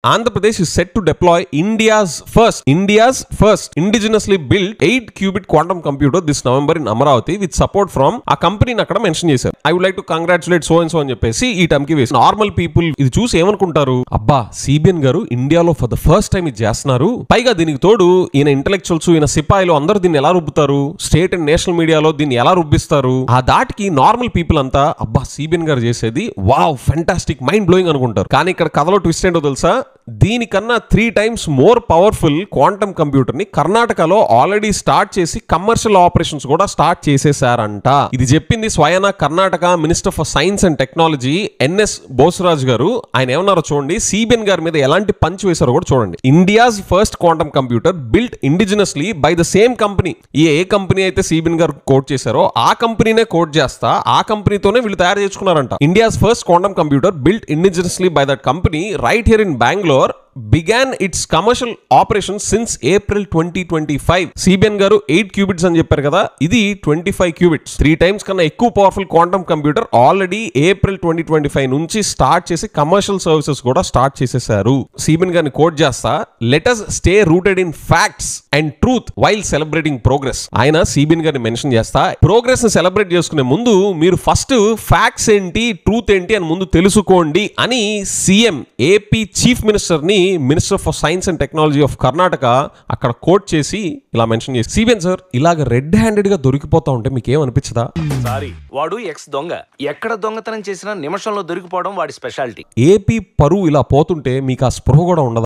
Andhra Pradesh is set to deploy India's first indigenously built 8-qubit quantum computer this November in Amaravati with support from a company అక్కడ mention చేశారు. I would like to congratulate so and so అని చెప్పేసి ఈ టైంకి వేసి normal people ఇది చూసి ఏమనుకుంటారు, అబ్బా సిబిఎన్ గారు ఇండియాలో ఫర్ ద ఫస్ట్ టైం ఇది చేస్తున్నారు, పైగా దీనికి తోడు ఈయన ఇంటెలెక్చువల్స్ ఈయన సిపాయిలు అందరూ దీన్ని ఎలా రుబ్బుతారు, స్టేట్ అండ్ నేషనల్ మీడియాలో దీన్ని ఎలా రుబ్బిస్తారు, ఆ దాటికి నార్మల్ పీపుల్ అంతా అబ్బా సిబిఎన్ గారు చేసేది వావ్ ఫెంటాస్టిక్ మైండ్ బ్లోయింగ్ అనుకుంటారు. కానీ ఇక్కడ కథలో ట్విస్ట్ ఏంటో తెలుసా, దీనికన్నా 3 times more powerful quantum computer ని కర్ణాటకలో ఆల్రెడీ స్టార్ట్ చేసి కమర్షియల్ ఆపరేషన్స్ కూడా స్టార్ట్ చేసేసారంట. ఇది చెప్పింది స్వయాన Karnataka minister for science and technology N S Bosaraj గారు. ఆయన ఏమన్నారో చూడండి, సిబిఎన్ గారి మీద ఎలాంటి పంచ్ వేశారో కూడా చూడండి. India's first quantum computer built indigenously by the same company. ఏ కంపెనీ అయితే సిబిఎన్ గారు కోడ్ చేశారో ఆ కంపెనీనే కోడ్ చేస్తా ఆ కంపెనీతోనే వీళ్ళు తయారు చేసుకున్నారంట. India's first quantum computer built indigenously by that company right here in Bengaluru began its commercial operations since April 2025. CBN గారు 8 qubits అని చెప్పారు కదా, ఇది 25 qubits, 3 times కన్నా ఎక్కువ powerful quantum computer already April 2025 నుంచి స్టార్ట్ చేసి కమర్షియల్ సర్వీసెస్ కూడా స్టార్ట్ చేసేసారు. సిబిఎన్ గారిని కోట్ చేస్తా, let us stay rooted in facts and truth while celebrating progress. ఆయన సిబిఎన్ గారిని మెన్షన్ చేస్తా, ప్రోగ్రెస్ ని సెలబ్రేట్ చేసుకునే ముందు మీరు ఫస్ట్ ఫ్యాక్ట్స్ ఏంటి ట్రూత్ ఏంటి అని ముందు తెలుసుకోండి అని సీఎం ఏపీ చీఫ్ మినిస్టర్ ని minister for science and technology of Karnataka అక్కడ కోట్ చేసి ఇలా మెన్షన్ చేసి, సిబిఎన్ సార్ ఇలాగ రెడ్ హ్యాండెడ్ గా దొరికిపోతా ఉంటే మీకు ఏమనిపించదా? సారీ, వాడు ఎక్స్ దొంగ, ఎక్కడ దొంగతనం చేసినా నిమిషంలో దొరికిపోవడం వాడి స్పెషాలిటీ. ఏపీ పరువు ఇలా పోతుంటే మీకు ఆ స్పృహ కూడా ఉండదు.